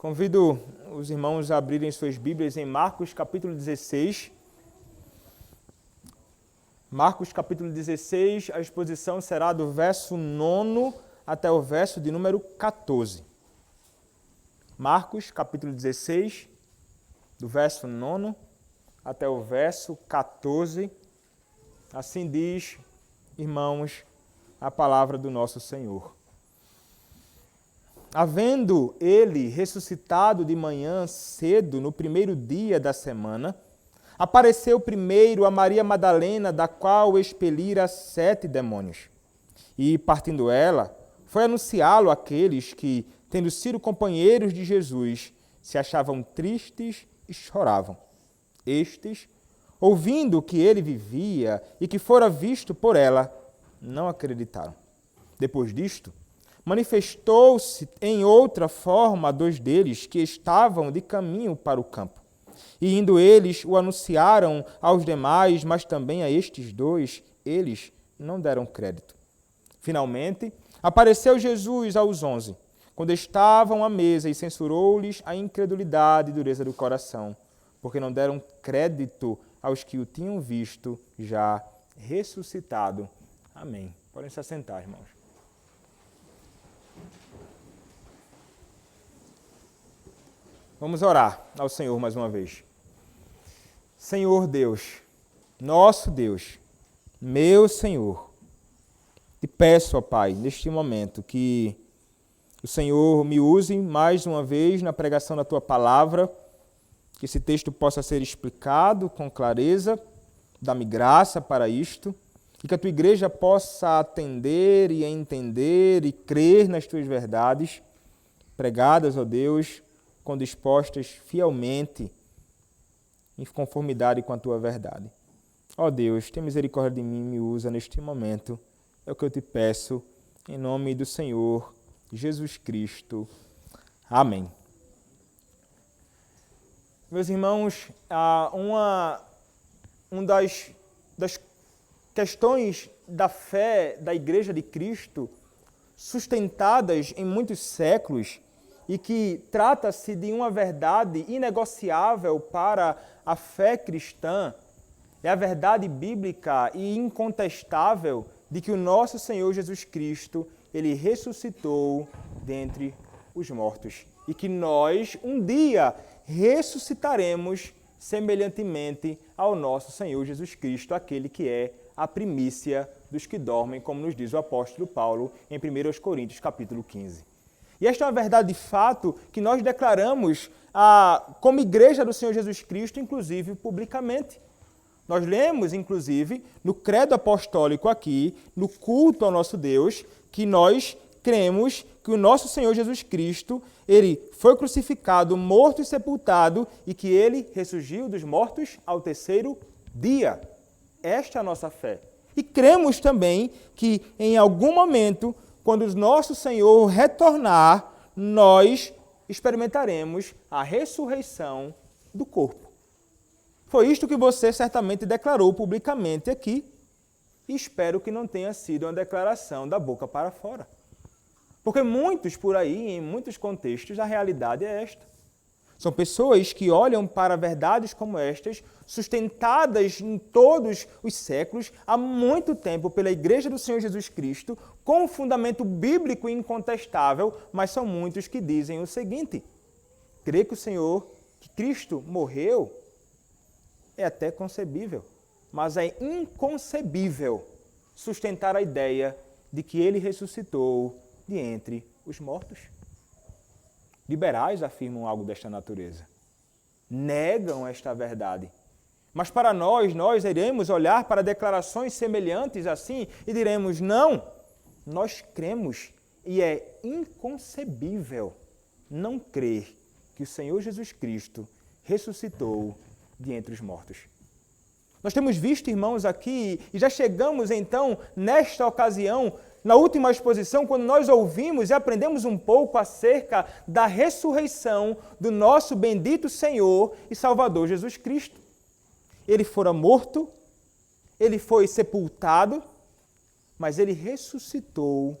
Convido os irmãos a abrirem suas Bíblias em Marcos capítulo 16. Marcos capítulo 16, a exposição será do verso 9 até o verso de número 14. Marcos capítulo 16, do verso 9 até o verso 14. Assim diz, irmãos, a palavra do nosso Senhor. Havendo ele ressuscitado de manhã cedo, no primeiro dia da semana, apareceu primeiro a Maria Madalena, da qual expelira 7 demônios. E, partindo ela, foi anunciá-lo àqueles que, tendo sido companheiros de Jesus, se achavam tristes e choravam. Estes, ouvindo que ele vivia e que fora visto por ela, não acreditaram. Depois disto, manifestou-se em outra forma a 2 deles que estavam de caminho para o campo. E indo eles, o anunciaram aos demais, mas também a estes 2, eles não deram crédito. Finalmente, apareceu Jesus aos 11, quando estavam à mesa, e censurou-lhes a incredulidade e dureza do coração, porque não deram crédito aos que o tinham visto já ressuscitado. Amém. Podem se assentar, irmãos. Vamos orar ao Senhor mais uma vez. Senhor Deus, nosso Deus, meu Senhor, te peço, ó Pai, neste momento, que o Senhor me use mais uma vez na pregação da Tua palavra, que esse texto possa ser explicado com clareza, dá-me graça para isto, e que a Tua igreja possa atender e entender e crer nas Tuas verdades, pregadas, ó Deus, quando expostas fielmente, em conformidade com a Tua verdade. Ó Deus, tenha misericórdia de mim e me usa neste momento. É o que eu te peço, em nome do Senhor Jesus Cristo. Amém. Meus irmãos, uma das questões da fé da Igreja de Cristo, sustentadas em muitos séculos, e que trata-se de uma verdade inegociável para a fé cristã, é a verdade bíblica e incontestável de que o nosso Senhor Jesus Cristo, ele ressuscitou dentre os mortos e que nós um dia ressuscitaremos semelhantemente ao nosso Senhor Jesus Cristo, aquele que é a primícia dos que dormem, como nos diz o apóstolo Paulo em 1 Coríntios capítulo 15. E esta é uma verdade de fato que nós declaramos como igreja do Senhor Jesus Cristo, inclusive publicamente. Nós lemos, inclusive, no credo apostólico aqui, no culto ao nosso Deus, que nós cremos que o nosso Senhor Jesus Cristo, ele foi crucificado, morto e sepultado, e que ele ressurgiu dos mortos ao 3º dia. Esta é a nossa fé. E cremos também que em algum momento, quando o nosso Senhor retornar, nós experimentaremos a ressurreição do corpo. Foi isto que você certamente declarou publicamente aqui, e espero que não tenha sido uma declaração da boca para fora. Porque muitos por aí, em muitos contextos, a realidade é esta. São pessoas que olham para verdades como estas, sustentadas em todos os séculos, há muito tempo pela Igreja do Senhor Jesus Cristo, com um fundamento bíblico incontestável, mas são muitos que dizem o seguinte: crer que Cristo morreu é até concebível, mas é inconcebível sustentar a ideia de que ele ressuscitou de entre os mortos. Liberais afirmam algo desta natureza. Negam esta verdade. Mas para nós iremos olhar para declarações semelhantes assim e diremos, não, nós cremos e é inconcebível não crer que o Senhor Jesus Cristo ressuscitou de entre os mortos. Nós temos visto, irmãos, aqui, e já chegamos então, nesta ocasião, na última exposição, quando nós ouvimos e aprendemos um pouco acerca da ressurreição do nosso bendito Senhor e Salvador Jesus Cristo. Ele fora morto, ele foi sepultado, mas ele ressuscitou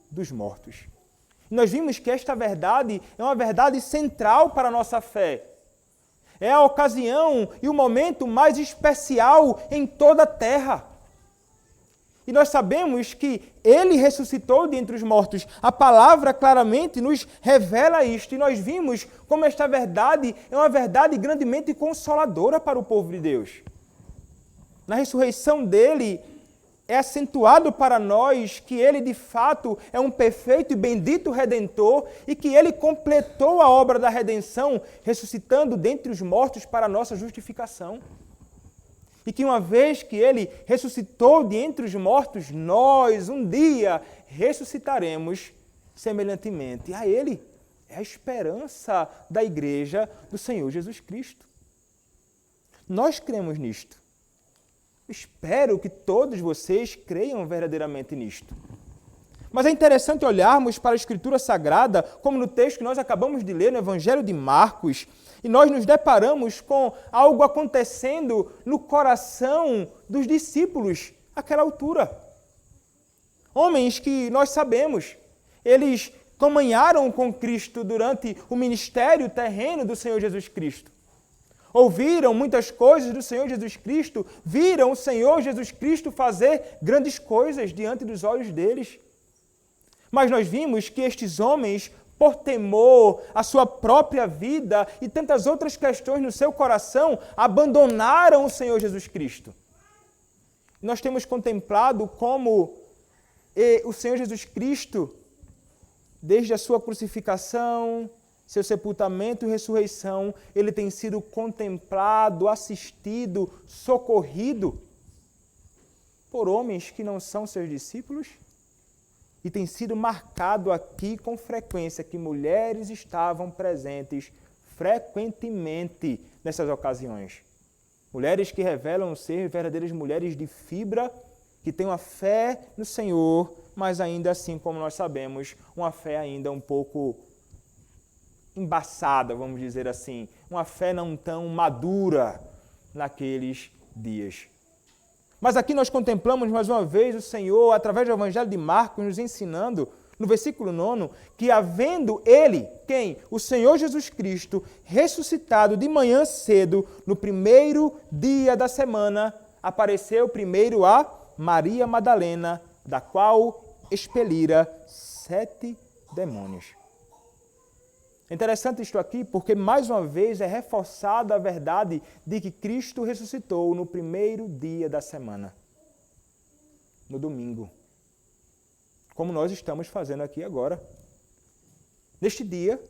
dos mortos. Nós vimos que esta verdade é uma verdade central para a nossa fé. É a ocasião e o momento mais especial em toda a terra. E nós sabemos que Ele ressuscitou dentre os mortos. A palavra claramente nos revela isto. E nós vimos como esta verdade é uma verdade grandemente consoladora para o povo de Deus. Na ressurreição dEle, é acentuado para nós que Ele, de fato, é um perfeito e bendito Redentor e que Ele completou a obra da redenção, ressuscitando dentre os mortos para a nossa justificação. E que uma vez que Ele ressuscitou de entre os mortos, nós, um dia, ressuscitaremos semelhantemente a Ele. É a esperança da igreja do Senhor Jesus Cristo. Nós cremos nisto. Espero que todos vocês creiam verdadeiramente nisto. Mas é interessante olharmos para a Escritura Sagrada, como no texto que nós acabamos de ler no Evangelho de Marcos, e nós nos deparamos com algo acontecendo no coração dos discípulos àquela altura. Homens que nós sabemos, eles caminharam com Cristo durante o ministério terreno do Senhor Jesus Cristo. Ouviram muitas coisas do Senhor Jesus Cristo, viram o Senhor Jesus Cristo fazer grandes coisas diante dos olhos deles. Mas nós vimos que estes homens, por temor à sua própria vida e tantas outras questões no seu coração, abandonaram o Senhor Jesus Cristo. Nós temos contemplado como o Senhor Jesus Cristo, desde a sua crucificação, seu sepultamento e ressurreição, ele tem sido contemplado, assistido, socorrido por homens que não são seus discípulos. E tem sido marcado aqui com frequência que mulheres estavam presentes frequentemente nessas ocasiões. Mulheres que revelam ser verdadeiras mulheres de fibra, que têm uma fé no Senhor, mas ainda assim, como nós sabemos, uma fé ainda um pouco embaçada, vamos dizer assim, uma fé não tão madura naqueles dias. Mas aqui nós contemplamos mais uma vez o Senhor, através do Evangelho de Marcos, nos ensinando, no versículo 9, que havendo Ele, quem? O Senhor Jesus Cristo, ressuscitado de manhã cedo, no primeiro dia da semana, apareceu primeiro a Maria Madalena, da qual expelira 7 demônios. É interessante isto aqui porque, mais uma vez, é reforçada a verdade de que Cristo ressuscitou no primeiro dia da semana, no domingo, como nós estamos fazendo aqui agora. Neste dia,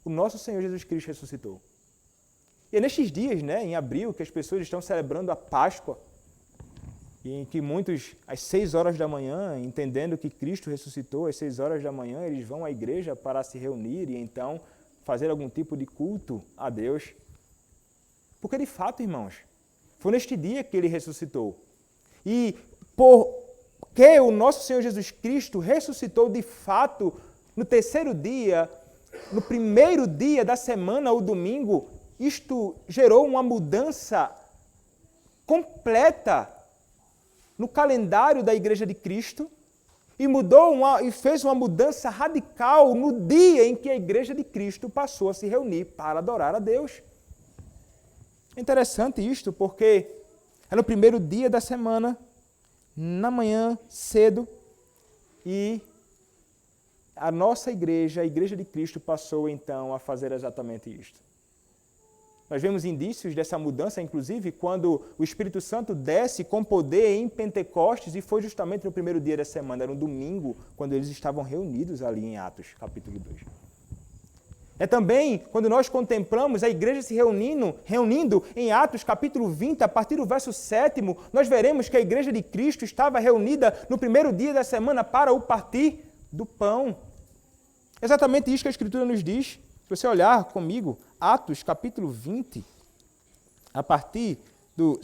o nosso Senhor Jesus Cristo ressuscitou. E é nestes dias, em abril, que as pessoas estão celebrando a Páscoa, e em que muitos, às 6 horas da manhã, entendendo que Cristo ressuscitou, às 6 horas da manhã, eles vão à igreja para se reunir e então fazer algum tipo de culto a Deus. Porque, de fato, irmãos, foi neste dia que Ele ressuscitou. E porque o nosso Senhor Jesus Cristo ressuscitou de fato no terceiro dia, no primeiro dia da semana, o domingo, isto gerou uma mudança completa no calendário da Igreja de Cristo e fez uma mudança radical no dia em que a Igreja de Cristo passou a se reunir para adorar a Deus. É interessante isto, porque é no primeiro dia da semana, na manhã, cedo, e a nossa igreja, a Igreja de Cristo, passou então a fazer exatamente isto. Nós vemos indícios dessa mudança, inclusive, quando o Espírito Santo desce com poder em Pentecostes, e foi justamente no primeiro dia da semana, era um domingo, quando eles estavam reunidos ali em Atos, capítulo 2. É também quando nós contemplamos a igreja se reunindo em Atos, capítulo 20, a partir do verso 7, nós veremos que a Igreja de Cristo estava reunida no primeiro dia da semana para o partir do pão. Exatamente isso que a Escritura nos diz. Se você olhar comigo, Atos, capítulo 20, a partir do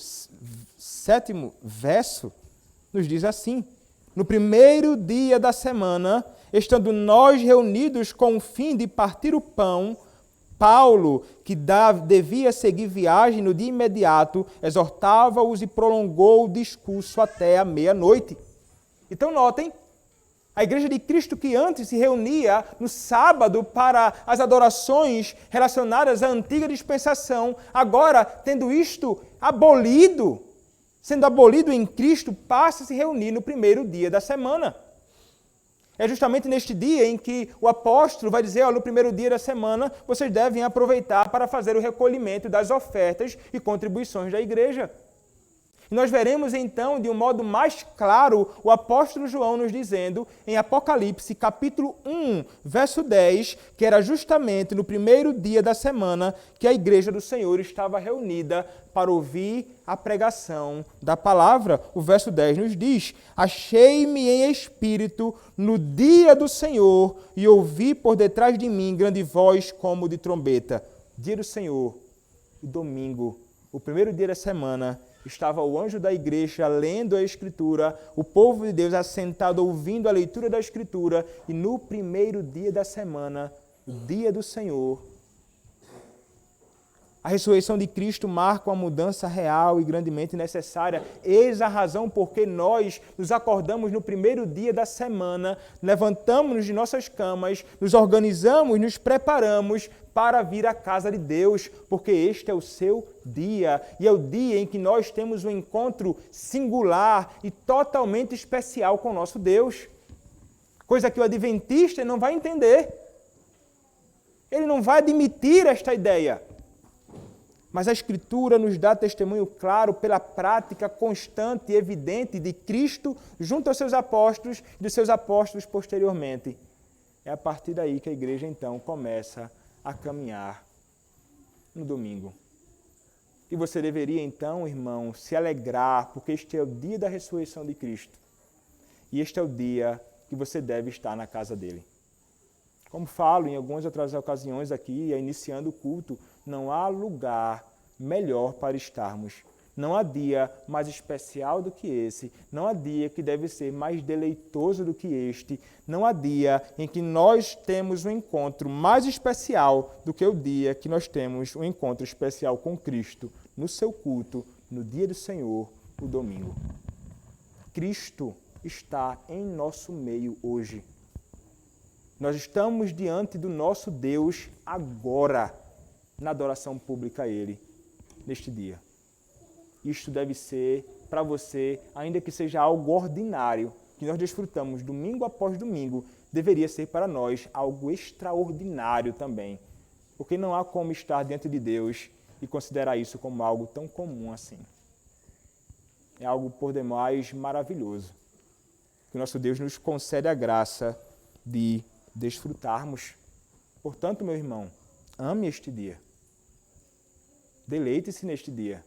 7º verso, nos diz assim: no primeiro dia da semana, estando nós reunidos com o fim de partir o pão, Paulo, que devia seguir viagem no dia imediato, exortava-os e prolongou o discurso até a meia-noite. Então notem A igreja de Cristo que antes se reunia no sábado para as adorações relacionadas à antiga dispensação, agora, tendo isto abolido, sendo abolido em Cristo, passa a se reunir no primeiro dia da semana. É justamente neste dia em que o apóstolo vai dizer, no primeiro dia da semana, vocês devem aproveitar para fazer o recolhimento das ofertas e contribuições da igreja. E nós veremos então, de um modo mais claro, o apóstolo João nos dizendo, em Apocalipse, capítulo 1, verso 10, que era justamente no primeiro dia da semana que a igreja do Senhor estava reunida para ouvir a pregação da palavra. O verso 10 nos diz, achei-me em espírito no dia do Senhor e ouvi por detrás de mim grande voz como de trombeta. Dia do Senhor, o domingo, o primeiro dia da semana, estava o anjo da igreja lendo a Escritura, o povo de Deus assentado ouvindo a leitura da Escritura, e no primeiro dia da semana, o dia do Senhor, a ressurreição de Cristo marca uma mudança real e grandemente necessária. Eis a razão por que nós nos acordamos no primeiro dia da semana, levantamos-nos de nossas camas, nos organizamos, nos preparamos para vir à casa de Deus, porque este é o seu dia. E é o dia em que nós temos um encontro singular e totalmente especial com o nosso Deus. Coisa que o adventista não vai entender. Ele não vai admitir esta ideia. Mas a Escritura nos dá testemunho claro pela prática constante e evidente de Cristo junto aos seus apóstolos e dos seus apóstolos posteriormente. É a partir daí que a igreja então começa a caminhar no domingo. E você deveria então, irmão, se alegrar, porque este é o dia da ressurreição de Cristo. E este é o dia que você deve estar na casa dele. Como falo em algumas outras ocasiões aqui, iniciando o culto, não há lugar melhor para estarmos. Não há dia mais especial do que esse. Não há dia que deve ser mais deleitoso do que este. Não há dia em que nós temos um encontro mais especial do que o dia que nós temos um encontro especial com Cristo, no seu culto, no dia do Senhor, o domingo. Cristo está em nosso meio hoje. Nós estamos diante do nosso Deus agora, na adoração pública a Ele, neste dia. Isto deve ser, para você, ainda que seja algo ordinário, que nós desfrutamos domingo após domingo, deveria ser para nós algo extraordinário também. Porque não há como estar diante de Deus e considerar isso como algo tão comum assim. É algo por demais maravilhoso. Que o nosso Deus nos concede a graça de desfrutarmos. Portanto, meu irmão, ame este dia. Deleite-se neste dia.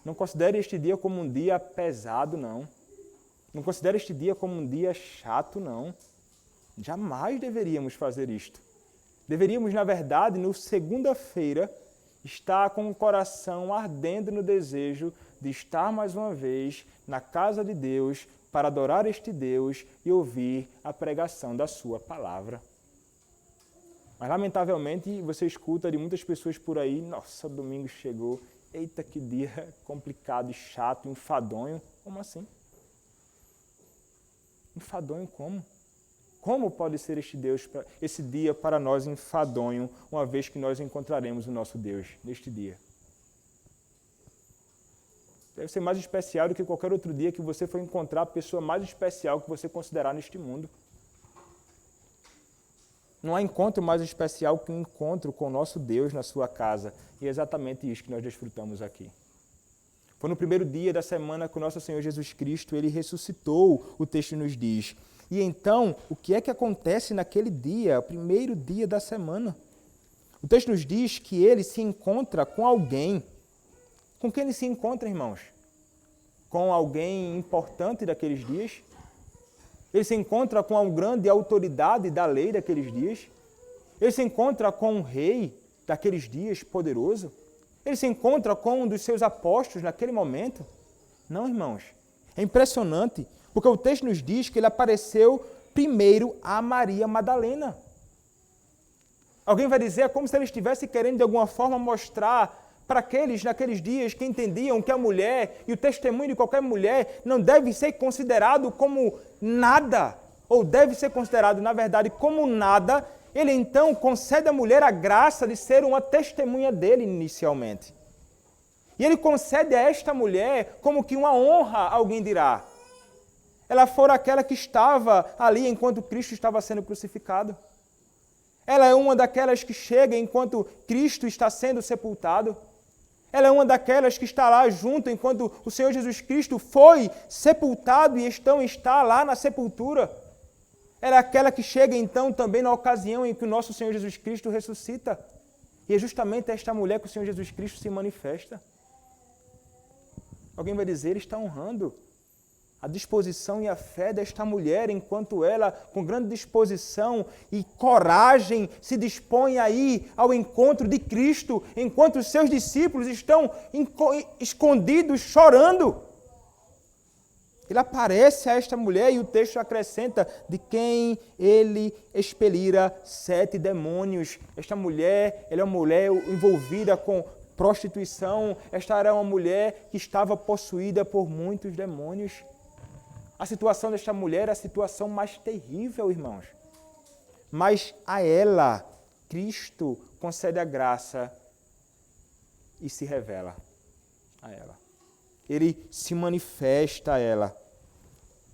Não considere este dia como um dia pesado, não. Não considere este dia como um dia chato, não. Jamais deveríamos fazer isto. Deveríamos, na verdade, no segunda-feira, estar com o coração ardendo no desejo de estar mais uma vez na casa de Deus para adorar este Deus e ouvir a pregação da sua palavra. Mas, lamentavelmente, você escuta de muitas pessoas por aí, nossa, domingo chegou, eita, que dia complicado e chato, enfadonho. Como assim? Enfadonho como? Como pode ser esse dia para nós enfadonho, uma vez que nós encontraremos o nosso Deus neste dia? Deve ser mais especial do que qualquer outro dia que você for encontrar a pessoa mais especial que você considerar neste mundo. Não há encontro mais especial que um encontro com o nosso Deus na sua casa. E é exatamente isso que nós desfrutamos aqui. Foi no primeiro dia da semana que o nosso Senhor Jesus Cristo, ele ressuscitou, o texto nos diz. E então, o que é que acontece naquele dia, o primeiro dia da semana? O texto nos diz que ele se encontra com alguém. Com quem ele se encontra, irmãos? Com alguém importante daqueles dias? Ele se encontra com uma grande autoridade da lei daqueles dias? Ele se encontra com um rei daqueles dias poderoso? Ele se encontra com um dos seus apóstolos naquele momento? Não, irmãos. É impressionante, porque o texto nos diz que ele apareceu primeiro a Maria Madalena. Alguém vai dizer, é como se ele estivesse querendo de alguma forma mostrar para aqueles, naqueles dias, que entendiam que a mulher e o testemunho de qualquer mulher não deve ser considerado como nada, ou deve ser considerado, na verdade, como nada, ele então concede à mulher a graça de ser uma testemunha dele inicialmente. E ele concede a esta mulher como que uma honra, alguém dirá. Ela fora aquela que estava ali enquanto Cristo estava sendo crucificado. Ela é uma daquelas que chega enquanto Cristo está sendo sepultado. Ela é uma daquelas que está lá junto enquanto o Senhor Jesus Cristo foi sepultado e está lá na sepultura. Ela é aquela que chega então também na ocasião em que o nosso Senhor Jesus Cristo ressuscita. E é justamente esta mulher que o Senhor Jesus Cristo se manifesta. Alguém vai dizer, ele está honrando a disposição e a fé desta mulher, enquanto ela, com grande disposição e coragem, se dispõe a ir ao encontro de Cristo, enquanto os seus discípulos estão escondidos, chorando. Ele aparece a esta mulher e o texto acrescenta de quem ele expelira 7 demônios. Esta mulher, ela é uma mulher envolvida com prostituição. Esta era uma mulher que estava possuída por muitos demônios. A situação desta mulher é a situação mais terrível, irmãos. Mas a ela, Cristo concede a graça e se revela a ela. Ele se manifesta a ela.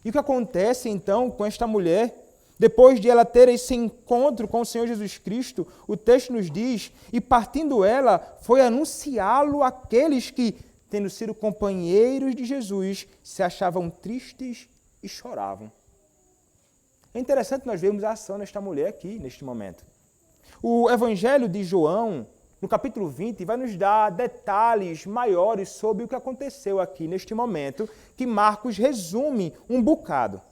E o que acontece então com esta mulher? Depois de ela ter esse encontro com o Senhor Jesus Cristo, o texto nos diz, e partindo ela, foi anunciá-lo àqueles que, tendo sido companheiros de Jesus, se achavam tristes e choravam. É interessante nós vermos a ação desta mulher aqui, neste momento. O Evangelho de João, no capítulo 20, vai nos dar detalhes maiores sobre o que aconteceu aqui neste momento, que Marcos resume um bocado.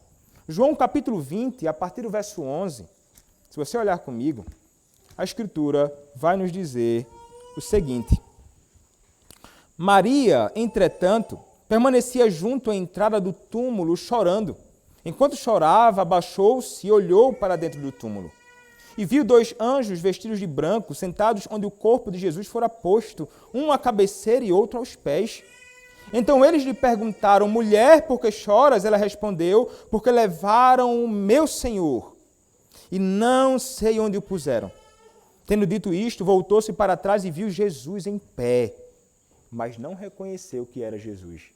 João capítulo 20, a partir do verso 11, se você olhar comigo, a Escritura vai nos dizer o seguinte: Maria, entretanto, permanecia junto à entrada do túmulo chorando. Enquanto chorava, abaixou-se e olhou para dentro do túmulo. E viu 2 anjos vestidos de branco, sentados onde o corpo de Jesus fora posto, um à cabeceira e outro aos pés. Então eles lhe perguntaram, mulher, por que choras? Ela respondeu, porque levaram o meu Senhor, e não sei onde o puseram. Tendo dito isto, voltou-se para trás e viu Jesus em pé, mas não reconheceu que era Jesus.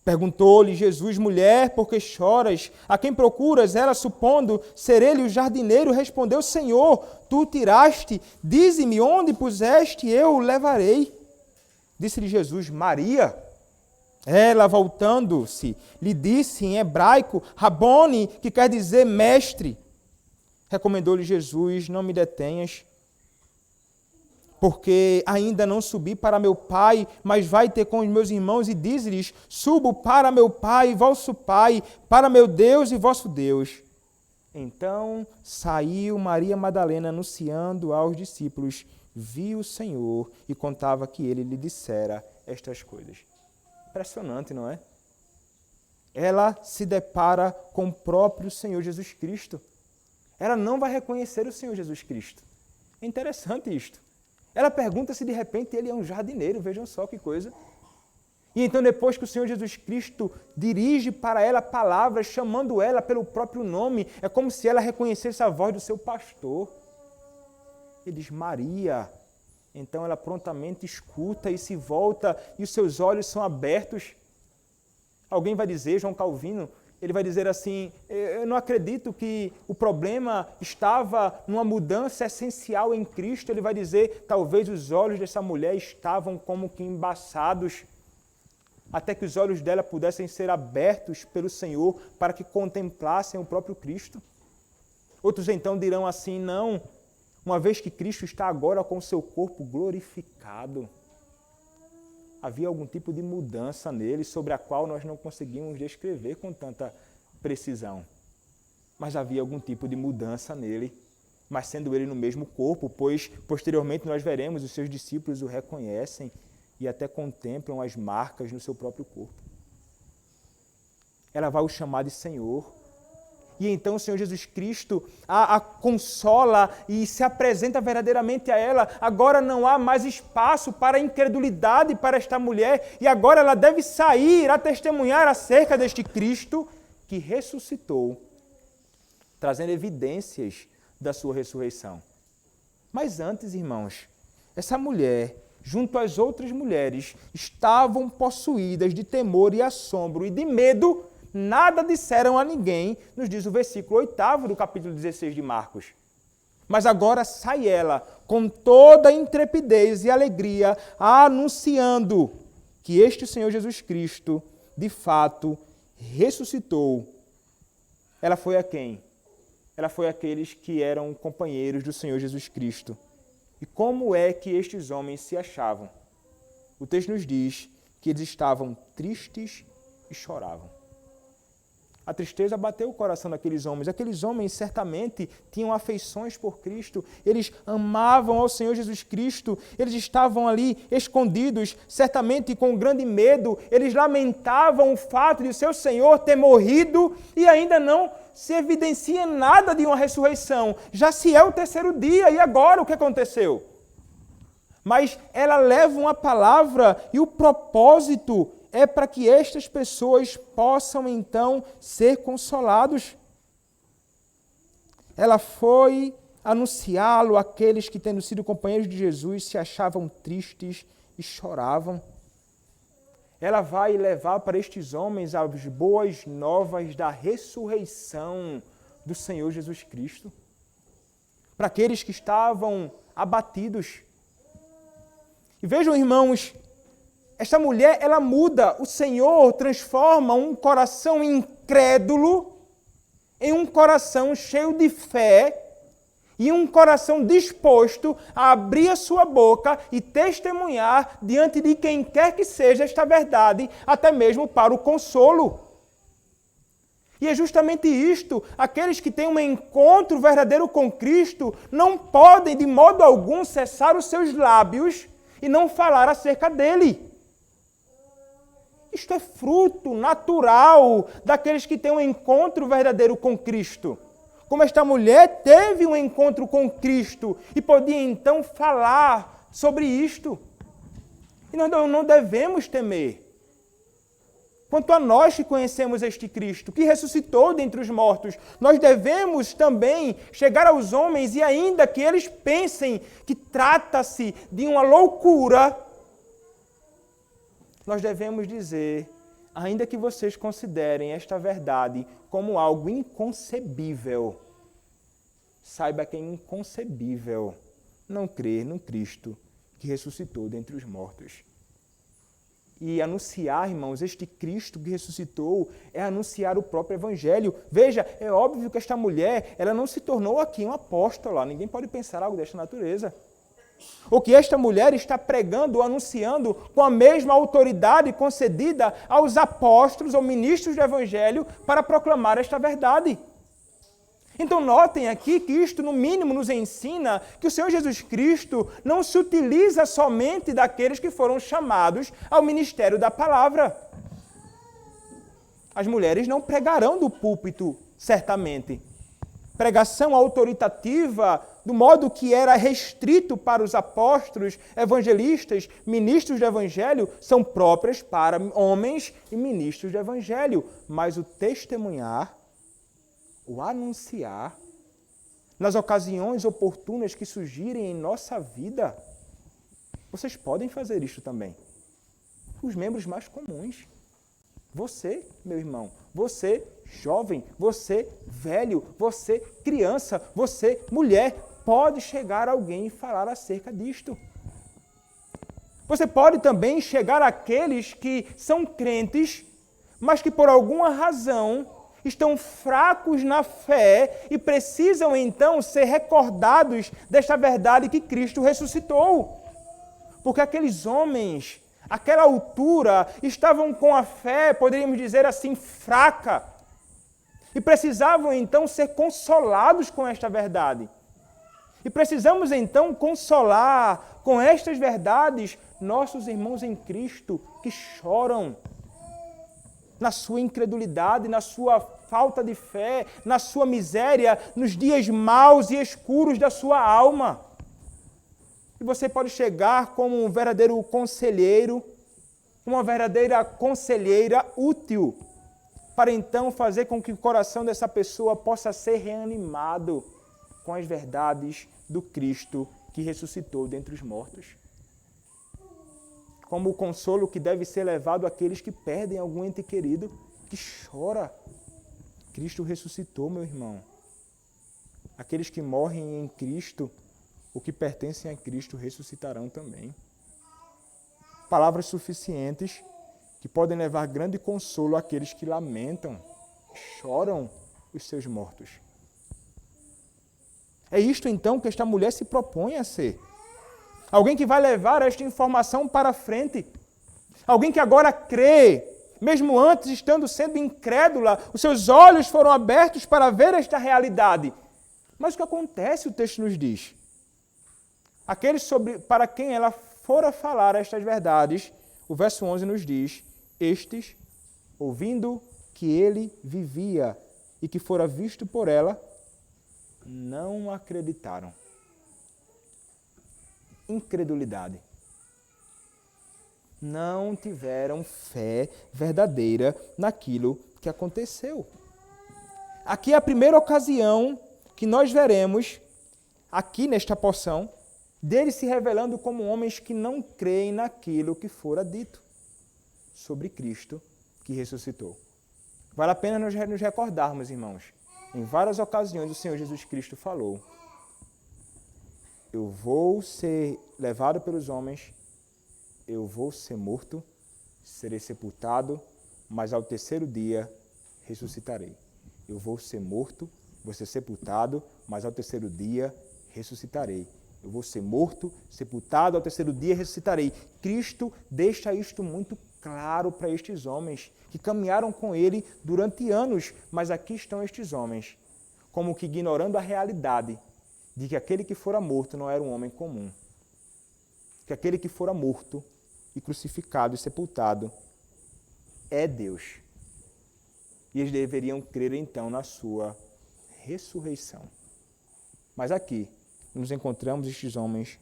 Perguntou-lhe Jesus, mulher, por que choras? A quem procuras? Ela, supondo ser ele o jardineiro, respondeu, Senhor, tu o tiraste, dize-me onde puseste, eu o levarei. Disse-lhe Jesus, Maria. Ela, voltando-se, lhe disse em hebraico, Rabone, que quer dizer mestre. Recomendou-lhe Jesus, não me detenhas, porque ainda não subi para meu Pai, mas vai ter com os meus irmãos e diz-lhes, subo para meu Pai, vosso Pai, para meu Deus e vosso Deus. Então saiu Maria Madalena anunciando aos discípulos, viu o Senhor e contava que ele lhe dissera estas coisas. Impressionante, não é? Ela se depara com o próprio Senhor Jesus Cristo. Ela não vai reconhecer o Senhor Jesus Cristo. É interessante isto. Ela pergunta se de repente ele é um jardineiro, vejam só que coisa. E então depois que o Senhor Jesus Cristo dirige para ela palavras, chamando ela pelo próprio nome, é como se ela reconhecesse a voz do seu pastor. Ele diz, Maria. Então ela prontamente escuta e se volta e os seus olhos são abertos. Alguém vai dizer, João Calvino, ele vai dizer assim, eu não acredito que o problema estava numa mudança essencial em Cristo. Ele vai dizer, talvez os olhos dessa mulher estavam como que embaçados, até que os olhos dela pudessem ser abertos pelo Senhor para que contemplassem o próprio Cristo. Outros então dirão assim, não, uma vez que Cristo está agora com o seu corpo glorificado, havia algum tipo de mudança nele sobre a qual nós não conseguimos descrever com tanta precisão. Mas havia algum tipo de mudança nele, mas sendo ele no mesmo corpo, pois posteriormente nós veremos os seus discípulos o reconhecem e até contemplam as marcas no seu próprio corpo. Ela vai o chamar de Senhor. E então o Senhor Jesus Cristo a consola e se apresenta verdadeiramente a ela. Agora não há mais espaço para a incredulidade para esta mulher. E agora ela deve sair a testemunhar acerca deste Cristo que ressuscitou, trazendo evidências da sua ressurreição. Mas antes, irmãos, essa mulher, junto às outras mulheres, estavam possuídas de temor e assombro e de medo, nada disseram a ninguém, nos diz o versículo 8º do capítulo 16 de Marcos. Mas agora sai ela, com toda a intrepidez e alegria, anunciando que este Senhor Jesus Cristo, de fato, ressuscitou. Ela foi a quem? Ela foi àqueles que eram companheiros do Senhor Jesus Cristo. E como é que estes homens se achavam? O texto nos diz que eles estavam tristes e choravam. A tristeza bateu o coração daqueles homens. Aqueles homens certamente tinham afeições por Cristo. Eles amavam ao Senhor Jesus Cristo. Eles estavam ali escondidos, certamente com grande medo. Eles lamentavam o fato de o seu Senhor ter morrido e ainda não se evidencia nada de uma ressurreição. Já se é o terceiro dia, e agora o que aconteceu? Mas ela leva uma palavra e o propósito é para que estas pessoas possam, então, ser consolados. Ela foi anunciá-lo àqueles que, tendo sido companheiros de Jesus, se achavam tristes e choravam. Ela vai levar para estes homens as boas novas da ressurreição do Senhor Jesus Cristo. Para aqueles que estavam abatidos. E vejam, irmãos, esta mulher, ela muda, o Senhor transforma um coração incrédulo em um coração cheio de fé e um coração disposto a abrir a sua boca e testemunhar diante de quem quer que seja esta verdade, até mesmo para o consolo. E é justamente isto, aqueles que têm um encontro verdadeiro com Cristo não podem de modo algum cessar os seus lábios e não falar acerca dele. Isto é fruto natural daqueles que têm um encontro verdadeiro com Cristo. Como esta mulher teve um encontro com Cristo e podia então falar sobre isto. E nós não devemos temer. Quanto a nós que conhecemos este Cristo, que ressuscitou dentre os mortos, nós devemos também chegar aos homens e ainda que eles pensem que trata-se de uma loucura, nós devemos dizer, ainda que vocês considerem esta verdade como algo inconcebível, saiba que é inconcebível não crer no Cristo que ressuscitou dentre os mortos. E anunciar, irmãos, este Cristo que ressuscitou é anunciar o próprio Evangelho. Veja, é óbvio que esta mulher, ela não se tornou aqui uma apóstola, ninguém pode pensar algo desta natureza. O que esta mulher está pregando ou anunciando com a mesma autoridade concedida aos apóstolos ou ministros do Evangelho para proclamar esta verdade. Então notem aqui que isto no mínimo nos ensina que o Senhor Jesus Cristo não se utiliza somente daqueles que foram chamados ao ministério da palavra. As mulheres não pregarão do púlpito, certamente. Pregação autoritativa, do modo que era restrito para os apóstolos, evangelistas, ministros do Evangelho, são próprias para homens e ministros do Evangelho. Mas o testemunhar, o anunciar, nas ocasiões oportunas que surgirem em nossa vida, vocês podem fazer isto também. Os membros mais comuns. Você, meu irmão, você, jovem, você, velho, você, criança, você, mulher, pode chegar alguém e falar acerca disto. Você pode também chegar àqueles que são crentes, mas que por alguma razão estão fracos na fé e precisam então ser recordados desta verdade que Cristo ressuscitou. Porque aqueles homens, àquela altura, estavam com a fé, poderíamos dizer assim, fraca. E precisavam então ser consolados com esta verdade. E precisamos então consolar com estas verdades nossos irmãos em Cristo que choram na sua incredulidade, na sua falta de fé, na sua miséria, nos dias maus e escuros da sua alma. E você pode chegar como um verdadeiro conselheiro, uma verdadeira conselheira útil, para então fazer com que o coração dessa pessoa possa ser reanimado com as verdades do Cristo que ressuscitou dentre os mortos. Como o consolo que deve ser levado àqueles que perdem algum ente querido, que chora. Cristo ressuscitou, meu irmão. Aqueles que morrem em Cristo, o que pertencem a Cristo, ressuscitarão também. Palavras suficientes que podem levar grande consolo àqueles que lamentam, choram os seus mortos. É isto então que esta mulher se propõe a ser. Alguém que vai levar esta informação para frente. Alguém que agora crê, mesmo antes estando sendo incrédula, os seus olhos foram abertos para ver esta realidade. Mas o que acontece, o texto nos diz? Aqueles para quem ela fora falar estas verdades, o verso 11 nos diz, estes, ouvindo que ele vivia e que fora visto por ela, não acreditaram. Incredulidade. Não tiveram fé verdadeira naquilo que aconteceu. Aqui é a primeira ocasião que nós veremos, aqui nesta porção, deles se revelando como homens que não creem naquilo que fora dito sobre Cristo que ressuscitou. Vale a pena nos recordarmos, irmãos. Em várias ocasiões o Senhor Jesus Cristo falou: eu vou ser levado pelos homens, eu vou ser morto, serei sepultado, mas ao terceiro dia ressuscitarei. Eu vou ser morto, vou ser sepultado, mas ao terceiro dia ressuscitarei. Eu vou ser morto, sepultado, ao terceiro dia ressuscitarei. Cristo deixa isto muito claro para estes homens que caminharam com ele durante anos, mas aqui estão estes homens, como que ignorando a realidade de que aquele que fora morto não era um homem comum. Que aquele que fora morto e crucificado e sepultado é Deus. E eles deveriam crer então na sua ressurreição. Mas aqui nos encontramos estes homens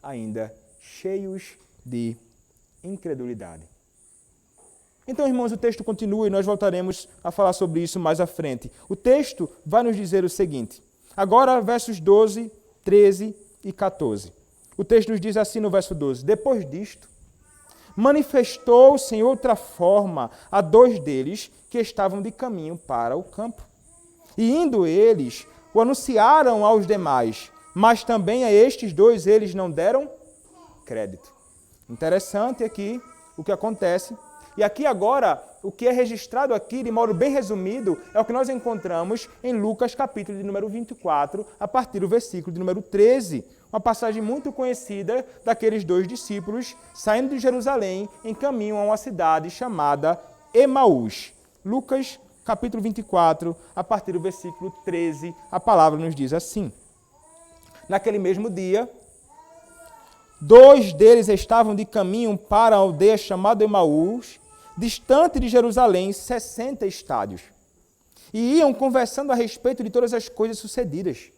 ainda cheios de incredulidade. Então, irmãos, o texto continua e nós voltaremos a falar sobre isso mais à frente. O texto vai nos dizer o seguinte, agora versos 12, 13 e 14. O texto nos diz assim no verso 12, depois disto, manifestou-se em outra forma a dois deles que estavam de caminho para o campo. E indo eles, o anunciaram aos demais, mas também a estes dois eles não deram crédito. Interessante aqui o que acontece. E aqui agora, o que é registrado aqui, de modo bem resumido, é o que nós encontramos em Lucas, capítulo de número 24, a partir do versículo de número 13. Uma passagem muito conhecida daqueles dois discípulos saindo de Jerusalém em caminho a uma cidade chamada Emaús. Lucas, capítulo 24, a partir do versículo 13, a palavra nos diz assim. Naquele mesmo dia, dois deles estavam de caminho para a aldeia chamada Emaús, distante de Jerusalém, 60 estádios, e iam conversando a respeito de todas as coisas sucedidas.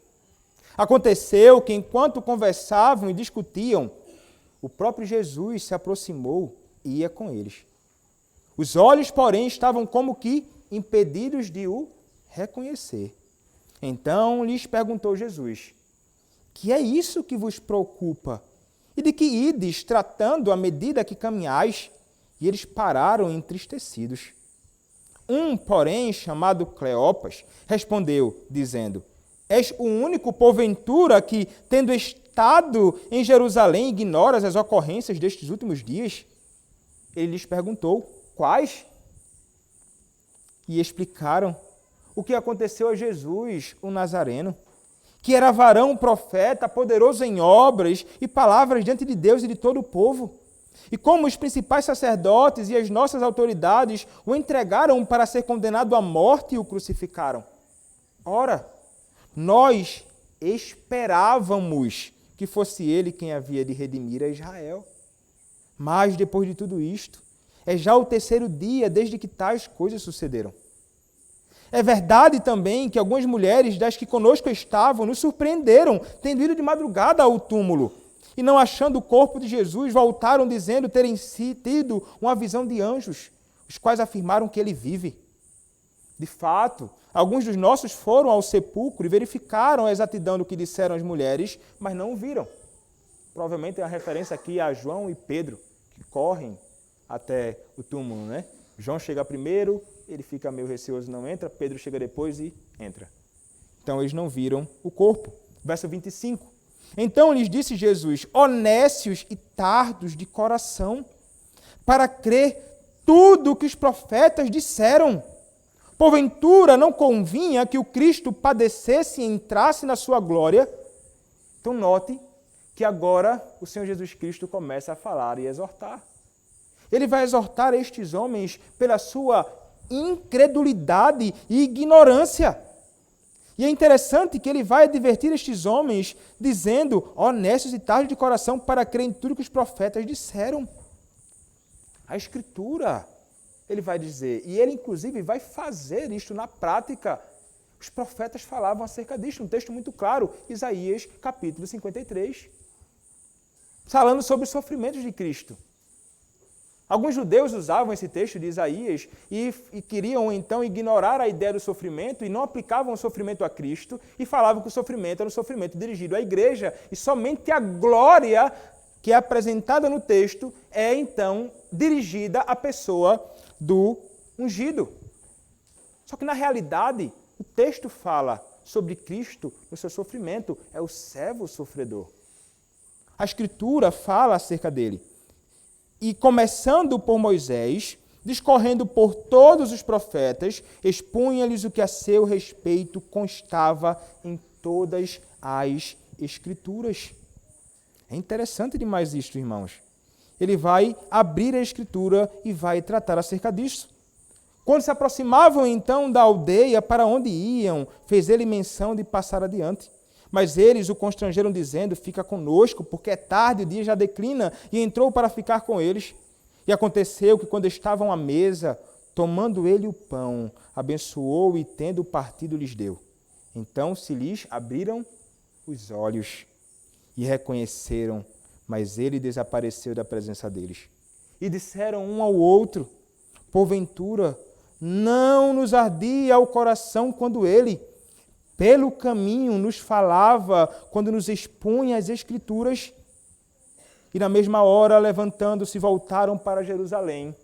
Aconteceu que, enquanto conversavam e discutiam, o próprio Jesus se aproximou e ia com eles. Os olhos, porém, estavam como que impedidos de o reconhecer. Então lhes perguntou Jesus, que é isso que vos preocupa? E de que ides tratando à medida que caminhais? E eles pararam entristecidos. Um, porém, chamado Cleopas, respondeu, dizendo, és o único, porventura, que, tendo estado em Jerusalém, ignoras as ocorrências destes últimos dias? Ele lhes perguntou, quais? E explicaram o que aconteceu a Jesus, o Nazareno, que era varão, profeta, poderoso em obras e palavras diante de Deus e de todo o povo. E como os principais sacerdotes e as nossas autoridades o entregaram para ser condenado à morte e o crucificaram. Ora, nós esperávamos que fosse ele quem havia de redimir a Israel. Mas, depois de tudo isto, é já o terceiro dia desde que tais coisas sucederam. É verdade também que algumas mulheres das que conosco estavam nos surpreenderam, tendo ido de madrugada ao túmulo, e não achando o corpo de Jesus, voltaram dizendo terem tido uma visão de anjos, os quais afirmaram que ele vive. De fato, alguns dos nossos foram ao sepulcro e verificaram a exatidão do que disseram as mulheres, mas não o viram. Provavelmente a referência aqui é a João e Pedro, que correm até o túmulo, né? João chega primeiro, ele fica meio receoso, não entra. Pedro chega depois e entra. Então, eles não viram o corpo. Verso 25. Então lhes disse Jesus: ó nécios e tardos de coração, para crer tudo o que os profetas disseram. Porventura não convinha que o Cristo padecesse e entrasse na sua glória? Então note que agora o Senhor Jesus Cristo começa a falar e exortar. Ele vai exortar estes homens pela sua incredulidade e ignorância. E é interessante que ele vai advertir estes homens dizendo: honestos e tardos de coração, para crer em tudo que os profetas disseram. A Escritura, ele vai dizer, e ele inclusive vai fazer isto na prática. Os profetas falavam acerca disto, um texto muito claro, Isaías capítulo 53, falando sobre os sofrimentos de Cristo. Alguns judeus usavam esse texto de Isaías e queriam então ignorar a ideia do sofrimento e não aplicavam o sofrimento a Cristo e falavam que o sofrimento era um sofrimento dirigido à igreja e somente a glória que é apresentada no texto é então dirigida à pessoa do ungido. Só que na realidade o texto fala sobre Cristo no seu sofrimento, é o servo sofredor. A Escritura fala acerca dele. E começando por Moisés, discorrendo por todos os profetas, expunha-lhes o que a seu respeito constava em todas as Escrituras. É interessante demais isto, irmãos. Ele vai abrir a Escritura e vai tratar acerca disso. Quando se aproximavam então da aldeia para onde iam, fez ele menção de passar adiante. Mas eles o constrangeram dizendo: fica conosco, porque é tarde, o dia já declina, e entrou para ficar com eles. E aconteceu que quando estavam à mesa, tomando ele o pão, abençoou e tendo partido lhes deu. Então se lhes abriram os olhos e reconheceram, mas ele desapareceu da presença deles. E disseram um ao outro: porventura não nos ardia o coração quando ele pelo caminho nos falava, quando nos expunha as Escrituras? E na mesma hora, levantando-se, voltaram para Jerusalém,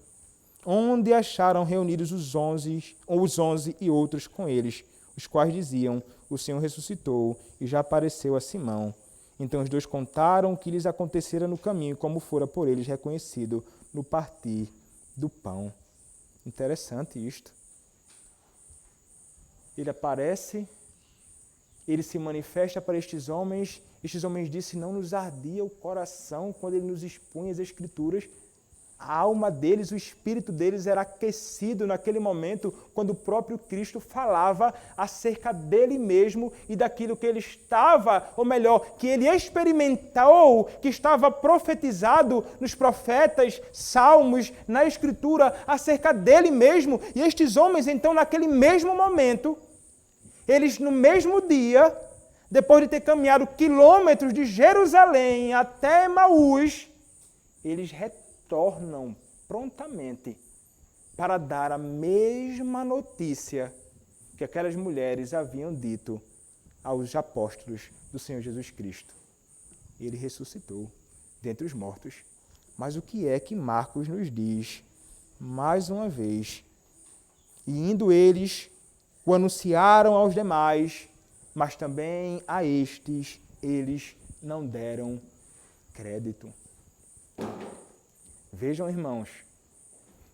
onde acharam reunidos os 11 e outros com eles, os quais diziam: o Senhor ressuscitou e já apareceu a Simão. Então os dois contaram o que lhes acontecera no caminho, como fora por eles reconhecido no partir do pão. Interessante isto. Ele aparece, ele se manifesta para estes homens dizem: não nos ardia o coração quando ele nos expunha as Escrituras. A alma deles, o espírito deles era aquecido naquele momento, quando o próprio Cristo falava acerca dele mesmo e daquilo que ele estava, ou melhor, que ele experimentou, que estava profetizado nos profetas, salmos, na Escritura, acerca dele mesmo. E estes homens, então, naquele mesmo momento, eles no mesmo dia, depois de ter caminhado quilômetros de Jerusalém até Emaús, eles retornam prontamente para dar a mesma notícia que aquelas mulheres haviam dito aos apóstolos do Senhor Jesus Cristo. Ele ressuscitou dentre os mortos. Mas o que é que Marcos nos diz mais uma vez? E indo eles, o anunciaram aos demais, mas também a estes eles não deram crédito. Vejam, irmãos,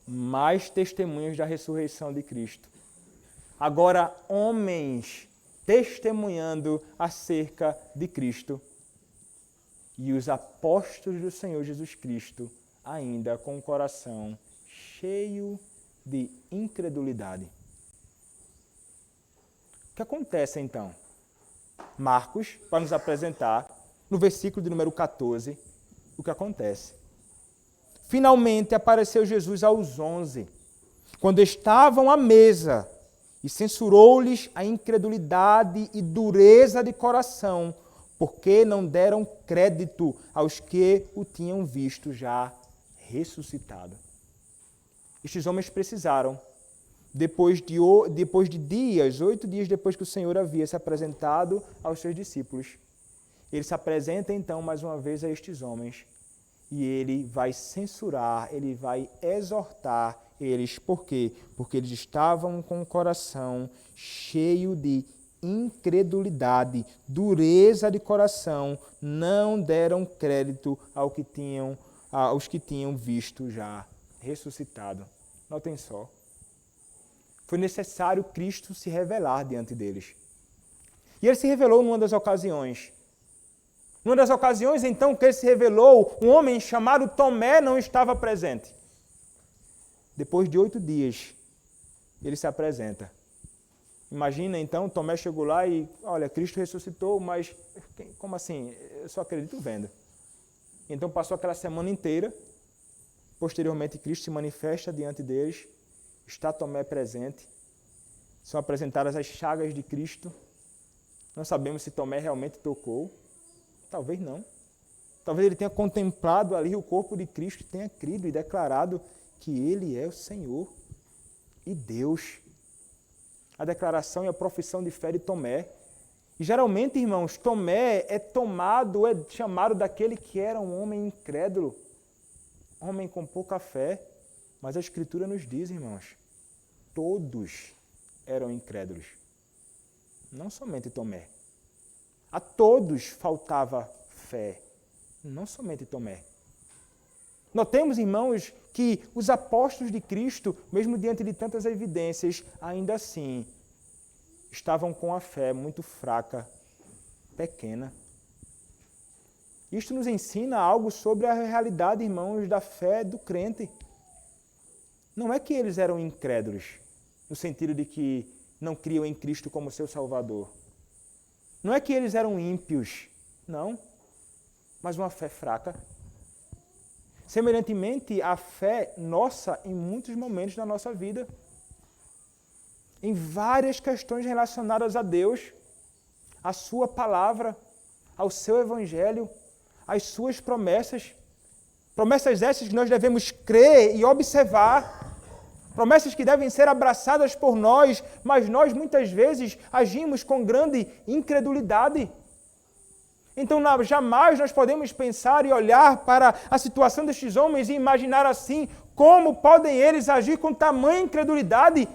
mais testemunhas da ressurreição de Cristo. Agora, homens testemunhando acerca de Cristo. E os apóstolos do Senhor Jesus Cristo ainda com o coração cheio de incredulidade. O que acontece então? Marcos, para nos apresentar, no versículo de número 14, o que acontece. Finalmente apareceu Jesus aos 11, quando estavam à mesa, e censurou-lhes a incredulidade e dureza de coração, porque não deram crédito aos que o tinham visto já ressuscitado. Estes homens precisaram depois de 8 dias depois que o Senhor havia se apresentado aos seus discípulos. Ele se apresenta então mais uma vez a estes homens e ele vai censurar, ele vai exortar eles. Por quê? Porque eles estavam com o coração cheio de incredulidade, dureza de coração, não deram crédito aos que tinham visto já ressuscitado. Notem só. Foi necessário Cristo se revelar diante deles. E ele se revelou numa das ocasiões. Numa das ocasiões, então, que ele se revelou, um homem chamado Tomé não estava presente. Depois de 8 dias, ele se apresenta. Imagina, então, Tomé chegou lá e, olha, Cristo ressuscitou, mas como assim? Eu só acredito vendo. Então, passou aquela semana inteira. Posteriormente, Cristo se manifesta diante deles. Está Tomé presente. São apresentadas as chagas de Cristo. Não sabemos se Tomé realmente tocou. Talvez não. Talvez ele tenha contemplado ali o corpo de Cristo e tenha crido e declarado que ele é o Senhor e Deus. A declaração e a profissão de fé de Tomé. E geralmente, irmãos, Tomé é chamado daquele que era um homem incrédulo, homem com pouca fé. Mas a Escritura nos diz, irmãos, todos eram incrédulos. Não somente Tomé. A todos faltava fé, não somente Tomé. Notemos, irmãos, que os apóstolos de Cristo, mesmo diante de tantas evidências, ainda assim estavam com a fé muito fraca, pequena. Isto nos ensina algo sobre a realidade, irmãos, da fé do crente. Não é que eles eram incrédulos, no sentido de que não criam em Cristo como seu Salvador. Não é que eles eram ímpios, não, mas uma fé fraca. Semelhantemente, a fé nossa em muitos momentos da nossa vida, em várias questões relacionadas a Deus, à sua palavra, ao seu evangelho, às suas promessas. Promessas essas que nós devemos crer e observar. Promessas que devem ser abraçadas por nós, mas nós muitas vezes agimos com grande incredulidade. Então jamais nós podemos pensar e olhar para a situação destes homens e imaginar assim, como podem eles agir com tamanha incredulidade?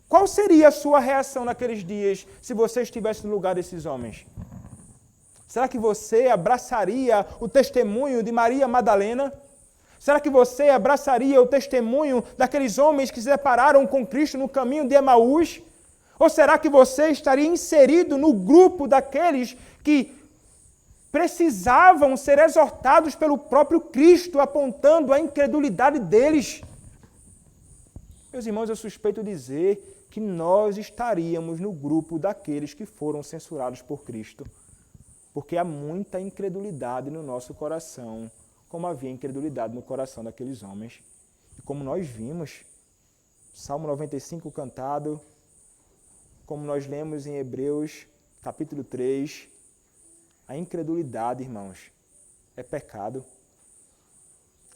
Qual seria a sua reação naqueles dias se você estivesse no lugar desses homens? Será que você abraçaria o testemunho de Maria Madalena? Será que você abraçaria o testemunho daqueles homens que se depararam com Cristo no caminho de Emaús? Ou será que você estaria inserido no grupo daqueles que precisavam ser exortados pelo próprio Cristo, apontando a incredulidade deles? Meus irmãos, eu suspeito dizer que nós estaríamos no grupo daqueles que foram censurados por Cristo, porque há muita incredulidade no nosso coração, como havia incredulidade no coração daqueles homens. E como nós vimos, Salmo 95 cantado, como nós lemos em Hebreus, capítulo 3, a incredulidade, irmãos, é pecado.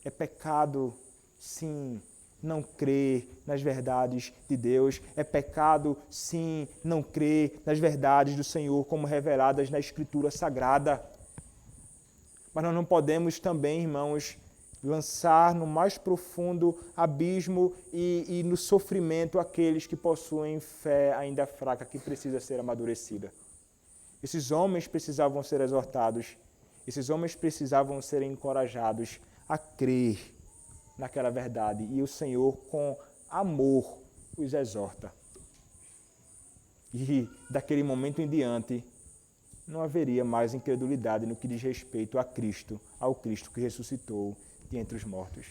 É pecado, sim, não crer nas verdades de Deus. É pecado, sim, não crer nas verdades do Senhor como reveladas na Escritura Sagrada. Mas nós não podemos também, irmãos, lançar no mais profundo abismo e no sofrimento aqueles que possuem fé ainda fraca, que precisa ser amadurecida. Esses homens precisavam ser exortados, esses homens precisavam ser encorajados a crer naquela verdade. E o Senhor, com amor, os exorta. E daquele momento em diante, não haveria mais incredulidade no que diz respeito a Cristo, ao Cristo que ressuscitou de entre os mortos.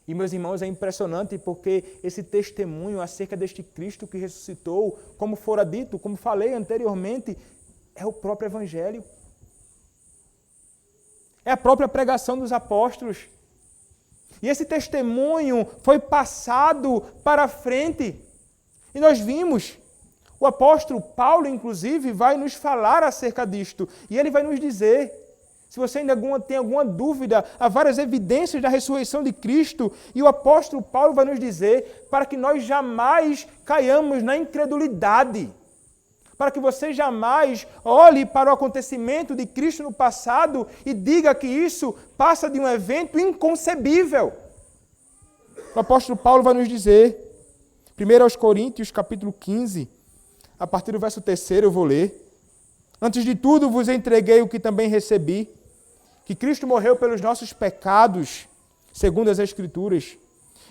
E, meus irmãos, é impressionante porque esse testemunho acerca deste Cristo que ressuscitou, como fora dito, como falei anteriormente, é o próprio Evangelho. É a própria pregação dos apóstolos. E esse testemunho foi passado para frente. E nós vimos, o apóstolo Paulo, inclusive, vai nos falar acerca disto. E ele vai nos dizer, Se você ainda tem alguma dúvida, há várias evidências da ressurreição de Cristo, e o apóstolo Paulo vai nos dizer para que nós jamais caiamos na incredulidade, para que você jamais olhe para o acontecimento de Cristo no passado e diga que isso passa de um evento inconcebível. O apóstolo Paulo vai nos dizer, 1 Coríntios, capítulo 15, a partir do verso 3 eu vou ler. Antes de tudo vos entreguei o que também recebi, que Cristo morreu pelos nossos pecados, segundo as Escrituras,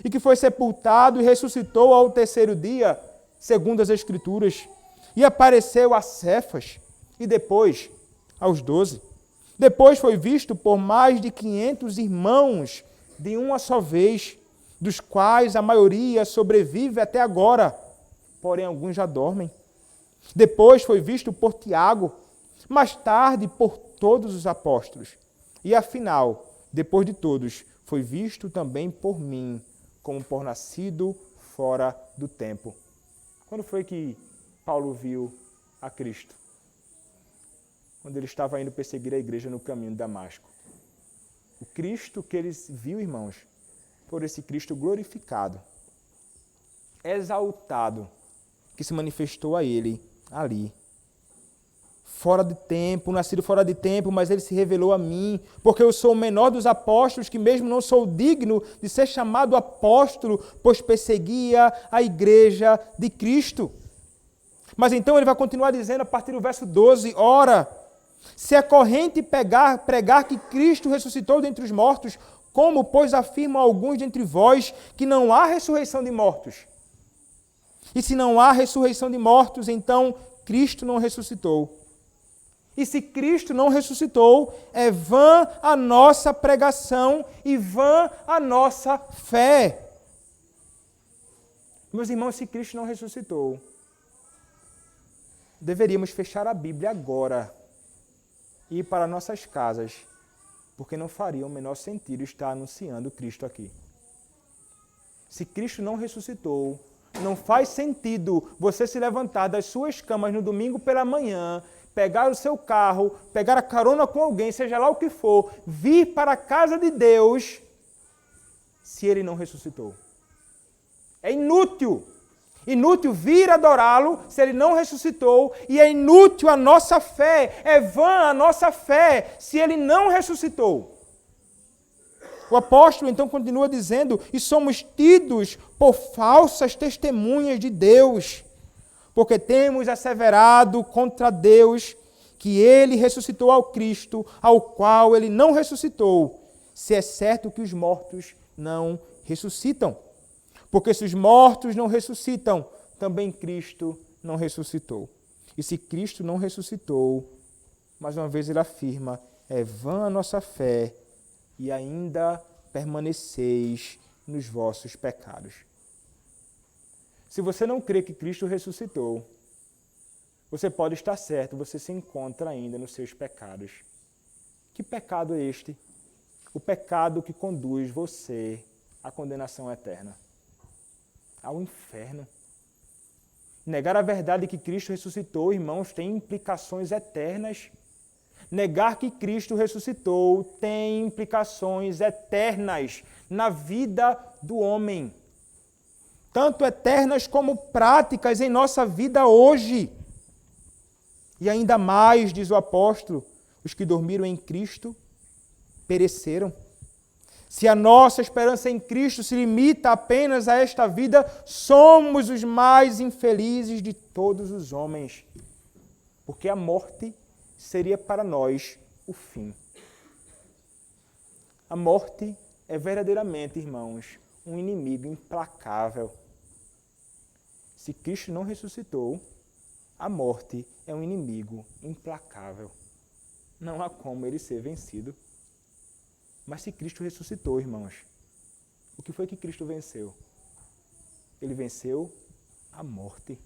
e que foi sepultado e ressuscitou ao terceiro dia, segundo as Escrituras, e apareceu a Cefas, e depois aos 12. Depois foi visto por mais de 500 irmãos de uma só vez, dos quais a maioria sobrevive até agora, porém alguns já dormem. Depois foi visto por Tiago, mais tarde por todos os apóstolos. E afinal, depois de todos, foi visto também por mim, como por nascido fora do tempo. Quando foi que Paulo viu a Cristo? Quando ele estava indo perseguir a igreja no caminho de Damasco. O Cristo que ele viu, irmãos, por esse Cristo glorificado, exaltado, que se manifestou a ele ali. Fora de tempo, nascido fora de tempo, mas ele se revelou a mim, porque eu sou o menor dos apóstolos, que mesmo não sou digno de ser chamado apóstolo, pois perseguia a igreja de Cristo. Mas então ele vai continuar dizendo a partir do verso 12, ora, se é corrente pregar que Cristo ressuscitou dentre os mortos, como, pois, afirmam alguns dentre vós que não há ressurreição de mortos? E se não há ressurreição de mortos, então Cristo não ressuscitou. E se Cristo não ressuscitou, é vã a nossa pregação e vã a nossa fé. Meus irmãos, se Cristo não ressuscitou, deveríamos fechar a Bíblia agora e ir para nossas casas, porque não faria o menor sentido estar anunciando Cristo aqui. Se Cristo não ressuscitou, não faz sentido você se levantar das suas camas no domingo pela manhã, pegar o seu carro, pegar a carona com alguém, seja lá o que for, vir para a casa de Deus, se Ele não ressuscitou. É inútil. Inútil vir adorá-lo se Ele não ressuscitou, e é inútil a nossa fé, é vã a nossa fé se Ele não ressuscitou. O apóstolo então continua dizendo, e somos tidos por falsas testemunhas de Deus, porque temos asseverado contra Deus que Ele ressuscitou ao Cristo, ao qual Ele não ressuscitou, se é certo que os mortos não ressuscitam. Porque se os mortos não ressuscitam, também Cristo não ressuscitou. E se Cristo não ressuscitou, mais uma vez ele afirma, é vã a nossa fé e ainda permaneceis nos vossos pecados. Se você não crê que Cristo ressuscitou, você pode estar certo, você se encontra ainda nos seus pecados. Que pecado é este? O pecado que conduz você à condenação eterna, ao inferno. Negar a verdade que Cristo ressuscitou, irmãos, tem implicações eternas. Negar que Cristo ressuscitou tem implicações eternas na vida do homem. Tanto eternas como práticas em nossa vida hoje. E ainda mais, diz o apóstolo, os que dormiram em Cristo pereceram. Se a nossa esperança em Cristo se limita apenas a esta vida, somos os mais infelizes de todos os homens. Porque a morte seria para nós o fim. A morte é verdadeiramente, irmãos, um inimigo implacável. Se Cristo não ressuscitou, a morte é um inimigo implacável. Não há como ele ser vencido. Mas se Cristo ressuscitou, irmãos, o que foi que Cristo venceu? Ele venceu a morte.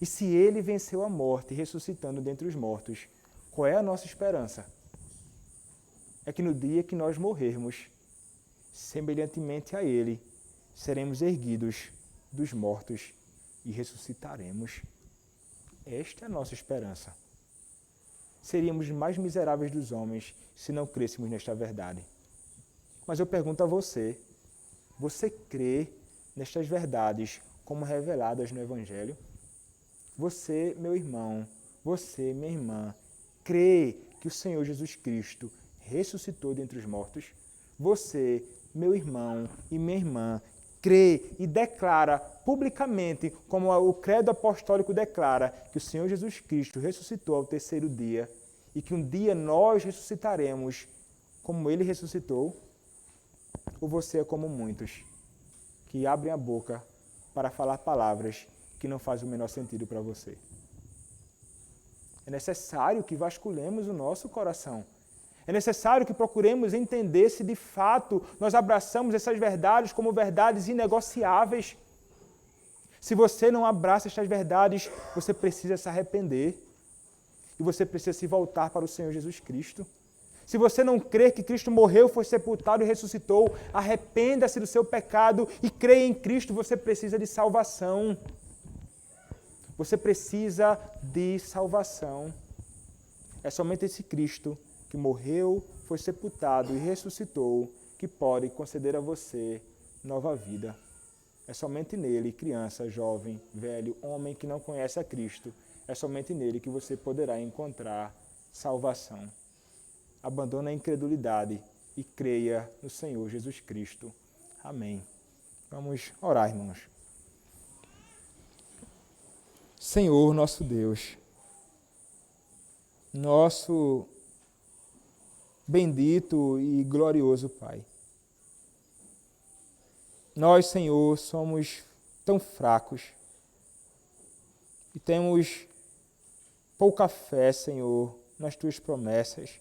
E se ele venceu a morte, ressuscitando dentre os mortos, qual é a nossa esperança? É que no dia que nós morrermos, semelhantemente a ele, seremos erguidos dos mortos e ressuscitaremos. Esta é a nossa esperança. seríamos os mais miseráveis dos homens se não crêssemos nesta verdade. Mas eu pergunto a você, você crê nestas verdades como reveladas no Evangelho? Você, meu irmão, você, minha irmã, crê que o Senhor Jesus Cristo ressuscitou dentre os mortos? Você, meu irmão e minha irmã, crê e declara publicamente, como o credo apostólico declara, que o Senhor Jesus Cristo ressuscitou ao terceiro dia e que um dia nós ressuscitaremos como Ele ressuscitou? Ou você é como muitos, que abrem a boca para falar palavras que não fazem o menor sentido para você? É necessário que vasculhemos o nosso coração. É necessário que procuremos entender se de fato nós abraçamos essas verdades como verdades inegociáveis. Se você não abraça estas verdades, você precisa se arrepender. E você precisa se voltar para o Senhor Jesus Cristo. Se você não crê que Cristo morreu, foi sepultado e ressuscitou, arrependa-se do seu pecado e creia em Cristo. Você precisa de salvação. Você precisa de salvação. É somente esse Cristo que morreu, foi sepultado e ressuscitou que pode conceder a você nova vida. É somente nele, criança, jovem, velho, homem que não conhece a Cristo, é somente nele que você poderá encontrar salvação. Abandone a incredulidade e creia no Senhor Jesus Cristo. Amém. Vamos orar, irmãos. Senhor, nosso Deus, nosso bendito e glorioso Pai. Nós, Senhor, somos tão fracos e temos pouca fé, Senhor, nas Tuas promessas.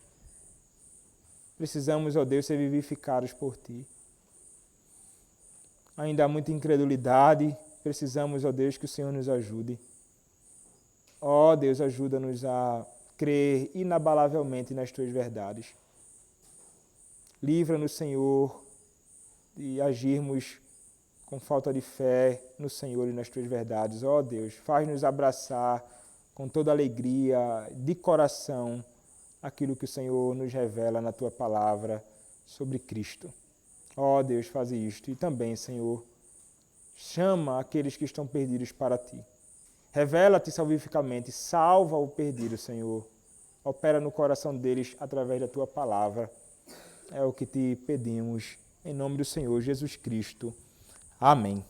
Precisamos, ó Deus, ser vivificados por Ti. Ainda há muita incredulidade, precisamos, ó Deus, que o Senhor nos ajude. Ó Deus, ajuda-nos a crer inabalavelmente nas Tuas verdades. Livra-nos, Senhor, de agirmos com falta de fé no Senhor e nas Tuas verdades. Ó Deus, faz-nos abraçar com toda alegria, de coração, aquilo que o Senhor nos revela na Tua palavra sobre Cristo. Ó Deus, faz isto. E também, Senhor, chama aqueles que estão perdidos para Ti. Revela-te salvificamente, salva o perdido, Senhor. Opera no coração deles através da Tua palavra. É o que Te pedimos, em nome do Senhor Jesus Cristo. Amém.